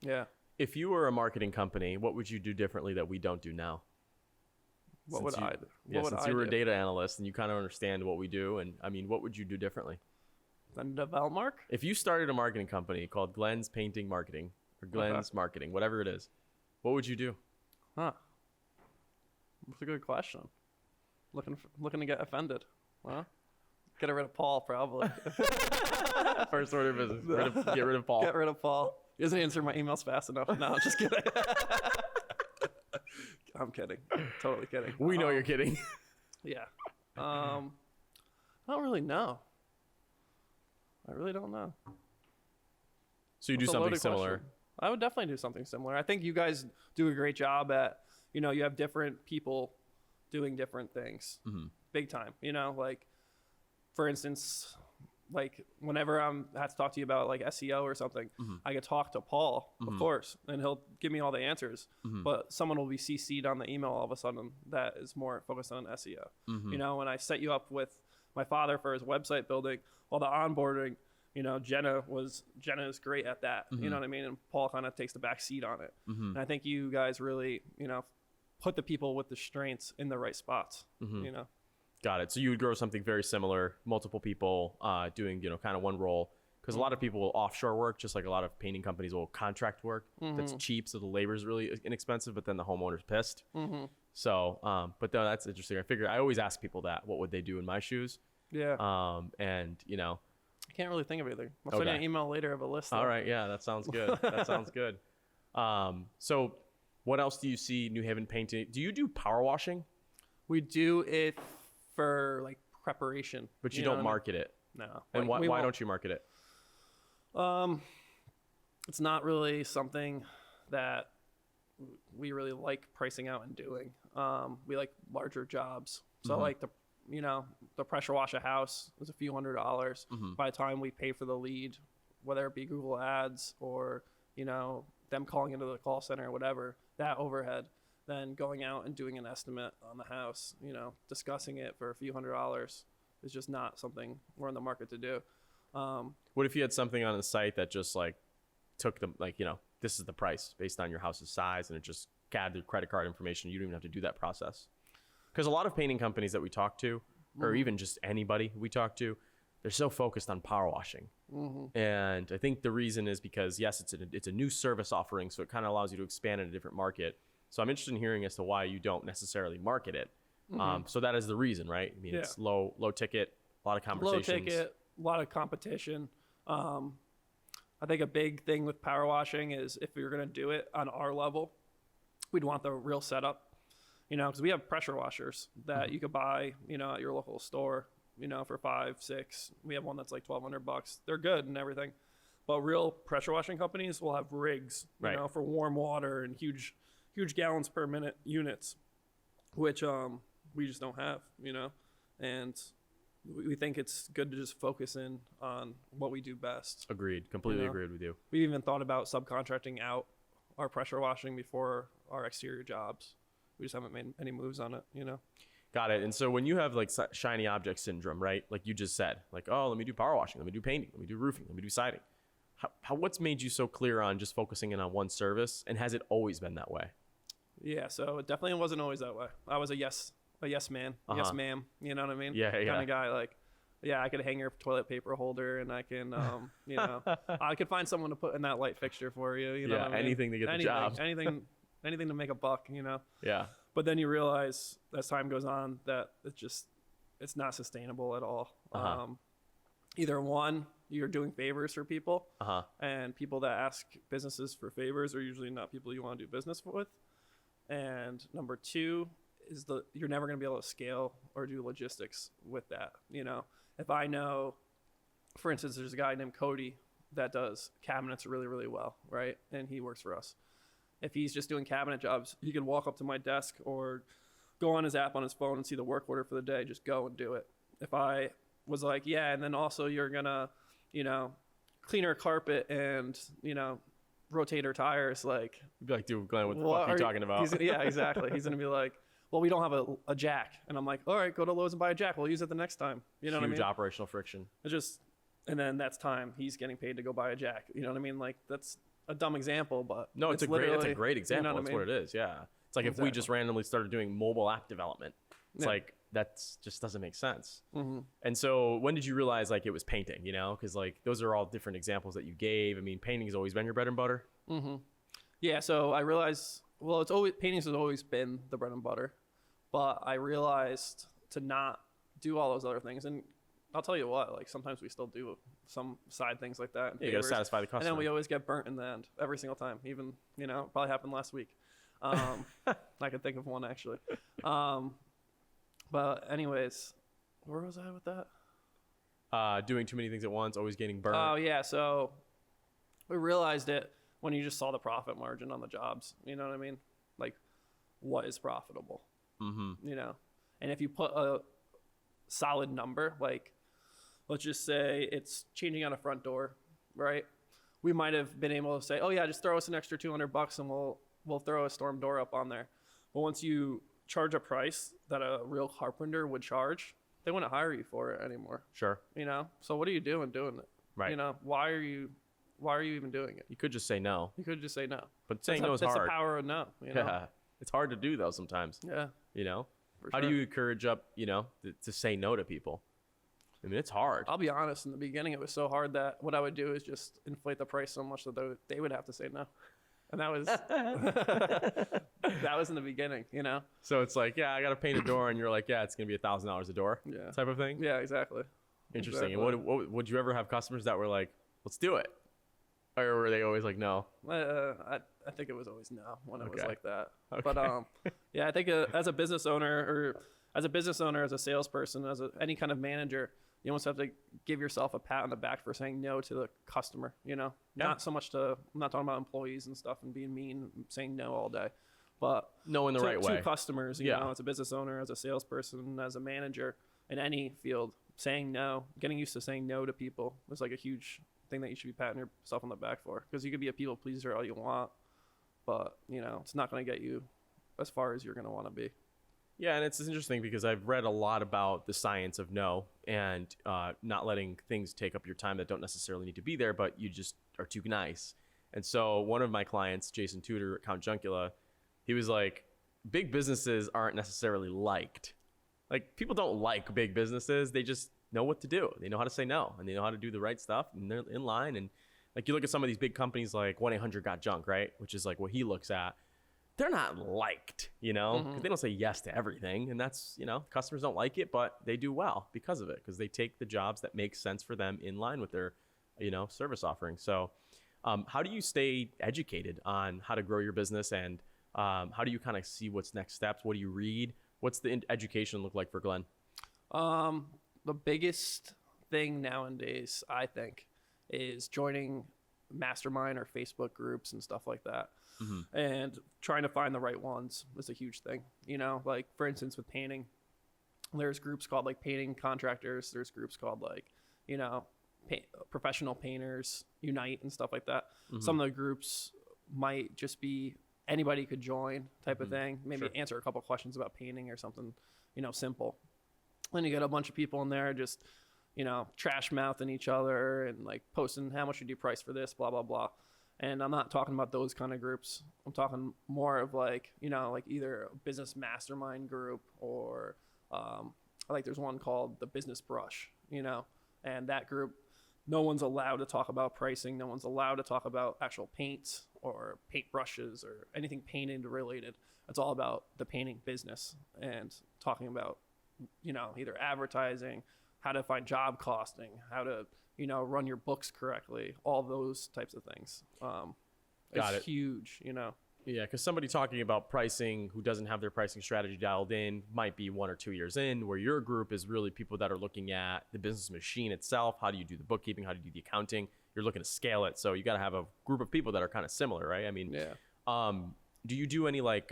Yeah. If you were a marketing company, what would you do differently that we don't do now? Since you were a data analyst and you kind of understand what we do, and what would you do differently? Then Develomark? If you started a marketing company called Glenn's Painting Marketing or Glenn's Marketing, whatever it is, what would you do? Huh. That's a good question. Looking to get offended. Huh? Get rid of Paul, probably. First order of business. Get rid of Paul. Get rid of Paul. He doesn't answer my emails fast enough. No, just kidding. I'm kidding. Totally kidding. We know you're kidding. Yeah. I don't really know. I really don't know. So you do something similar. Question. I would definitely do something similar. I think you guys do a great job at, you have different people doing different things. Mm-hmm. Big time. For instance, whenever I have to talk to you about SEO or something, mm-hmm. I could talk to Paul, mm-hmm. of course, and he'll give me all the answers. Mm-hmm. But someone will be CC'd on the email all of a sudden that is more focused on SEO. Mm-hmm. When I set you up with my father for his website building, all the onboarding You know, Jenna is great at that. You know what I mean? And Paul kind of takes the back seat on it. And I think you guys really, you know, put the people with the strengths in the right spots, you know? Got it. So you would grow something very similar, multiple people doing, you know, kind of one role. Because a lot of people will offshore work, just like a lot of painting companies will contract work. That's cheap, so the labor is really inexpensive, but then the homeowner's pissed. So, but no, that's interesting. I always ask people that, what would they do in my shoes? Yeah. And, you know. I can't really think of anything. I'll send you an email later of a list. All right. Yeah, that sounds good. That sounds good. So what else do you see New Haven painting? Do you do power washing? We do it for like preparation. But you don't market it? No. And why don't you market it? It's not really something that we really like pricing out and doing. We like larger jobs. So like the pressure wash a house is a few $100s. By the time we pay for the lead, whether it be Google ads or, you know, them calling into the call center or whatever, that overhead, then going out and doing an estimate on the house, you know, discussing it for a few $100s is just not something we're in the market to do. What if you had something on the site that just like took them, like, you know, this is the price based on your house's size, and it just gathered credit card information? You don't even have to do that process. Because a lot of painting companies that we talk to, or even just anybody we talk to, they're so focused on power washing. And I think the reason is because, yes, it's a new service offering, so it kind of allows you to expand in a different market. So I'm interested in hearing as to why you don't necessarily market it. So that is the reason, right? I mean, it's low ticket, a lot of conversations. Low ticket, a lot of competition. I think a big thing with power washing is if we were going to do it on our level, we'd want the real setup, you know, because we have pressure washers that you could buy, you know, at your local store, you know, for $5, $6. We have one that's like $1,200. They're good and everything, but real pressure washing companies will have rigs, you know, for warm water and huge gallons per minute units, which we just don't have, you know, and we think it's good to just focus in on what we do best. Agreed. Completely agreed with you. We even thought about subcontracting out our pressure washing before our exterior jobs. We just haven't made any moves on it, you know? Got it. And so when you have like shiny object syndrome, right? Like you just said, like, oh, let me do power washing, let me do painting, let me do roofing, let me do siding. What's made you so clear on just focusing in on one service? And has it always been that way? Yeah, so it definitely wasn't always that way. I was a yes man, yes ma'am, you know what I mean? Yeah. Kind of guy, like, yeah, I could hang your toilet paper holder, and I can, you know, I could find someone to put in that light fixture for you. You know what I mean? Anything to get the job. anything to make a buck, you know? Yeah. But then you realize as time goes on that it's not sustainable at all. Either one, you're doing favors for people, and people that ask businesses for favors are usually not people you want to do business with. And number two is you're never going to be able to scale or do logistics with that. You know, if I know, for instance, there's a guy named Cody that does cabinets really, really well, right? And he works for us. If he's just doing cabinet jobs, he can walk up to my desk or go on his app on his phone and see the work order for the day, just go and do it. If I was like, yeah, and then also you're going to, you know, clean our carpet and, you know, rotate our tires, like, you'd be like, dude, Glenn, what the fuck are you talking about? Yeah, exactly. He's going to be like, well, we don't have a jack. And I'm like, all right, go to Lowe's and buy a jack. We'll use it the next time. You know what I mean? Huge operational friction. And then that's time he's getting paid to go buy a jack. You know what I mean? Like, that's a dumb example, but no, it's a great example. You know that's what it is. Yeah. It's like if we just randomly started doing mobile app development, it's like, that's just doesn't make sense. And so when did you realize like it was painting, you know? Cause like those are all different examples that you gave. I mean, painting has always been your bread and butter. Yeah. So I realized, well, painting has always been the bread and butter, but I realized to not do all those other things. And I'll tell you what, like sometimes we still do some side things like that. You got to satisfy the customer. And then we always get burnt in the end every single time. Even, you know, probably happened last week. I could think of one actually. But anyways, where was I with that? Doing too many things at once, always getting burnt. Oh yeah. So we realized it when you just saw the profit margin on the jobs. You know what I mean? Like, what is profitable? You know, and if you put a solid number, like let's just say it's changing on a front door, right? We might have been able to say, oh yeah, just throw us an extra $200 and we'll throw a storm door up on there. But once you charge a price that a real carpenter would charge, they wouldn't hire you for it anymore. Sure. You know, so what are you doing it? Right. You know, why are you even doing it? You could just say no, You could just say no. but saying That's no is that's hard. the power of no. You know? Yeah, it's hard to do though sometimes. Yeah. You know, For how do sure. you encourage to say no to people? I mean, it's hard. I'll be honest. In the beginning, it was so hard that what I would do is just inflate the price so much that they would have to say no, and that was that was in the beginning. You know. So it's like, yeah, I got to paint a door, and you're like, yeah, it's gonna be $1,000 a door, Yeah. type of thing. Yeah. Exactly. Interesting. Exactly. And what would you ever have customers that were like, let's do it, or were they always like, no? I think it was always no when it was Okay. like that. Okay. But yeah, I think as a business owner, as a salesperson, any kind of manager, you almost have to give yourself a pat on the back for saying no to the customer. You know, Yeah. not so much I'm not talking about employees and stuff and being mean, saying no all day, but No, in the right way. to customers. You know, as a business owner, as a salesperson, as a manager in any field, saying no, getting used to saying no to people is like a huge thing that you should be patting yourself on the back for, because you could be a people pleaser all you want, but you know, it's not going to get you as far as you're going to want to be. Yeah, and it's interesting because I've read a lot about the science of no and not letting things take up your time that don't necessarily need to be there, but you just are too nice. And so one of my clients, Jason Tudor at Count Juncula, he was like, big businesses aren't necessarily liked. Like, people don't like big businesses. They just know what to do. They know how to say no, and they know how to do the right stuff, and they're in line. And like, you look at some of these big companies like 1-800-GOT-JUNK, right? Which is like what he looks at. They're not liked, you know, 'cause they don't say yes to everything. And that's, you know, customers don't like it, but they do well because of it, because they take the jobs that make sense for them in line with their, you know, service offering. So how do you stay educated on how to grow your business, and how do you kind of see what's next steps? What do you read? What's the education look like for Glenn? The biggest thing nowadays, I think, is joining mastermind or Facebook groups and stuff like that. And trying to find the right ones is a huge thing. You know, like for instance, with painting, there's groups called like painting contractors. There's groups called like, you know, professional painters unite and stuff like that. Some of the groups might just be anybody could join type of thing. Maybe Sure. answer a couple questions about painting or something, you know, simple. Then you get a bunch of people in there just, you know, trash mouthing each other and like posting how much would you price for this, blah, blah, blah. And I'm not talking about those kind of groups. I'm talking more of like, you know, like either a business mastermind group or like there's one called the Business Brush, you know, and that group, no one's allowed to talk about pricing. No one's allowed to talk about actual paints or paint brushes or anything painting related. It's all about the painting business and talking about, you know, either advertising, how to find job costing, how to, you know, run your books correctly, all those types of things. It's huge, you know. Yeah, because somebody talking about pricing who doesn't have their pricing strategy dialed in might be 1 or 2 years in, where your group is really people that are looking at the business machine itself. How do you do the bookkeeping? How do you do the accounting? You're looking to scale it. So you got to have a group of people that are kind of similar, right? I mean, Yeah. Do you do any like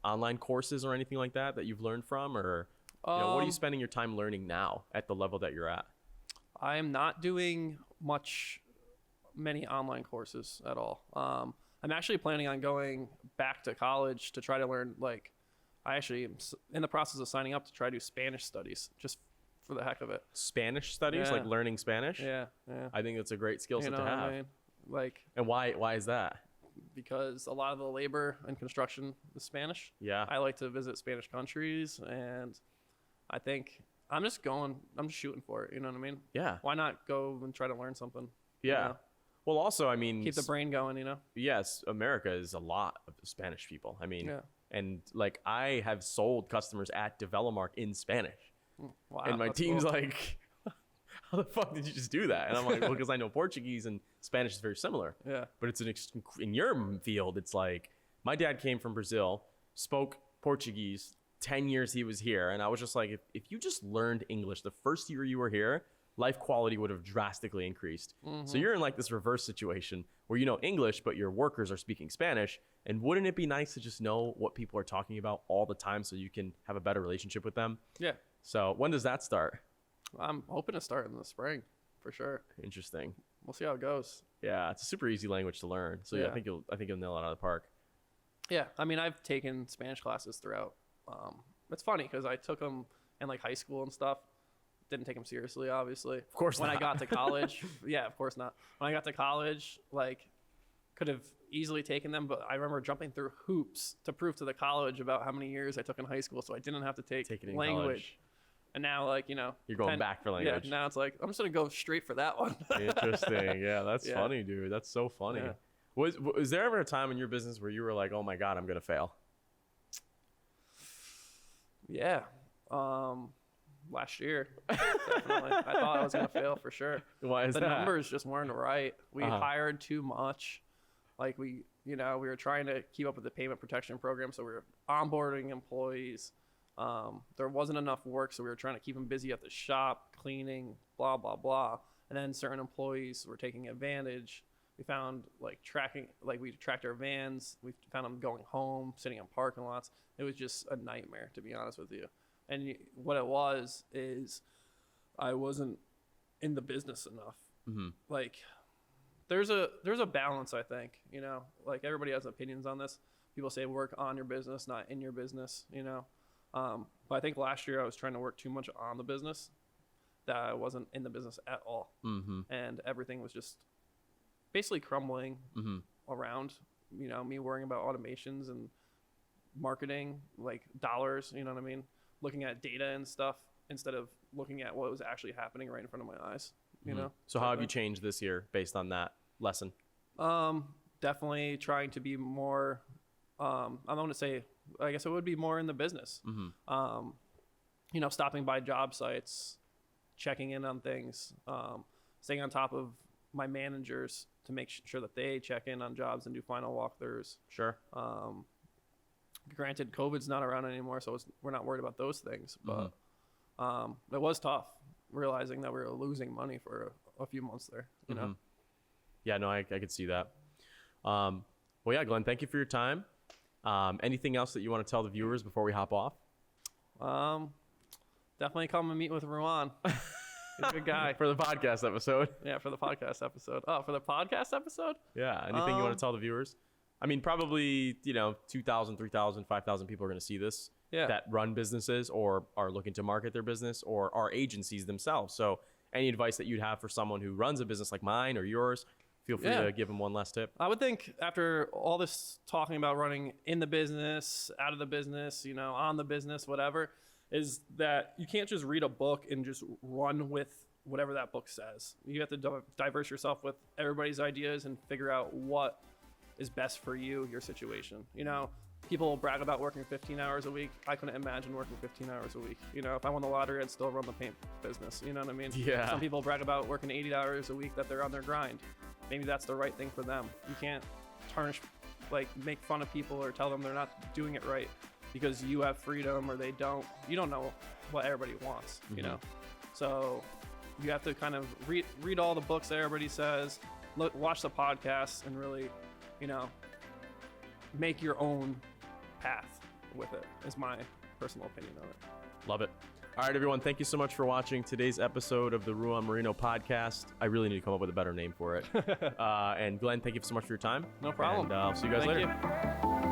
online courses or anything like that you've learned from? Or you know, what are you spending your time learning now at the level that you're at? I am not doing many online courses at all. I'm actually planning on going back to college to try to learn, like, I actually am in the process of signing up to try to do Spanish studies, just for the heck of it. Spanish studies, Yeah. like learning Spanish? Yeah. I think that's a great skill set You know to what have. I mean? Like, And why is that? because a lot of the labor and construction is Spanish. Yeah. I like to visit Spanish countries, and I think I'm just shooting for it. You know what I mean? Yeah. Why not go and try to learn something? you Yeah. know? Well, also, I mean, Keep the brain going, you know? yes, America is a lot of Spanish people. I mean, Yeah. and like I have sold customers at Develomark in Spanish, Wow. and my that's team's cool. like, "How the fuck did you just do that?" And I'm like, "Well, because I know Portuguese and Spanish is very similar." Yeah. But it's in your field, it's like my dad came from Brazil, spoke Portuguese. 10 years he was here, and I was just like, if you just learned English the first year you were here, life quality would have drastically increased. So you're in like this reverse situation where you know English, but your workers are speaking Spanish. And wouldn't it be nice to just know what people are talking about all the time so you can have a better relationship with them? Yeah. So when does that start? I'm hoping to start in the spring for sure. Interesting. We'll see how it goes. Yeah, it's a super easy language to learn. So yeah, Yeah. I think you'll nail it out of the park. Yeah. I mean, I've taken Spanish classes throughout. It's funny because I took them in like high school and stuff. didn't take them seriously, obviously. Of course when not. I got to college, yeah, of course not. When I got to college, like, could have easily taken them, but I remember jumping through hoops to prove to the college about how many years I took in high school, so I didn't have to take it in language. College. And now, like, you know, you're going back for language. Yeah, now it's like I'm just gonna go straight for that one. Interesting. Yeah, that's funny, dude. That's so funny. Yeah. Was there ever a time in your business where you were like, oh my God, I'm gonna fail? Yeah. Last year, definitely. I thought I was gonna fail for sure. Why is the that? numbers just weren't right. We hired too much. Like we were trying to keep up with the payment protection program, so we were onboarding employees. There wasn't enough work, so we were trying to keep them busy at the shop, cleaning, blah, blah, blah. And then certain employees were taking advantage. We found we tracked our vans. We found them going home, sitting in parking lots. It was just a nightmare, to be honest with you. And what it was is I wasn't in the business enough. Mm-hmm. Like there's a balance, I think, you know, like everybody has opinions on this. People say work on your business, not in your business, you know. But I think last year I was trying to work too much on the business that I wasn't in the business at all. Mm-hmm. And everything was just basically crumbling around, you know, me worrying about automations and marketing, like dollars, you know what I mean? Looking at data and stuff instead of looking at what was actually happening right in front of my eyes, you know? So how have you changed this year based on that lesson? Definitely trying to be more, I'm going to say, I guess it would be more in the business. Mm-hmm. You know, stopping by job sites, checking in on things, staying on top of my managers to make sure that they check in on jobs and do final walkthroughs. Sure. Granted, COVID's not around anymore, so we're not worried about those things. But it was tough realizing that we were losing money for a few months there. You know. Yeah, no, I could see that. Well, yeah, Glenn, thank you for your time. Anything else that you want to tell the viewers before we hop off? Definitely come and meet with Ruan. He's a good guy. For the podcast episode. Yeah, for the podcast episode. Oh, for the podcast episode? Yeah. Anything you want to tell the viewers? I mean, probably, you know, 2,000, 3,000, 5,000 people are going to see this that run businesses or are looking to market their business or are agencies themselves. So any advice that you'd have for someone who runs a business like mine or yours, feel free to give them one last tip. I would think after all this talking about running in the business, out of the business, you know, on the business, whatever, is that you can't just read a book and just run with whatever that book says. You have to diverse yourself with everybody's ideas and figure out what is best for you, your situation. You know, people brag about working 15 hours a week. I couldn't imagine working 15 hours a week. You know, if I won the lottery, I'd still run the paint business. You know what I mean? Yeah. Some people brag about working 80 hours a week, that they're on their grind. Maybe that's the right thing for them. You can't tarnish, like make fun of people or tell them they're not doing it right because you have freedom or they don't. You don't know what everybody wants, you know? So you have to kind of read all the books that everybody says, watch the podcasts, and really, you know, make your own path with it, is my personal opinion on it. Love it. All right, everyone. Thank you so much for watching today's episode of the Ruan Marinho podcast. I really need to come up with a better name for it. And Glenn, thank you so much for your time. No problem. And I'll see you guys later. Thank you.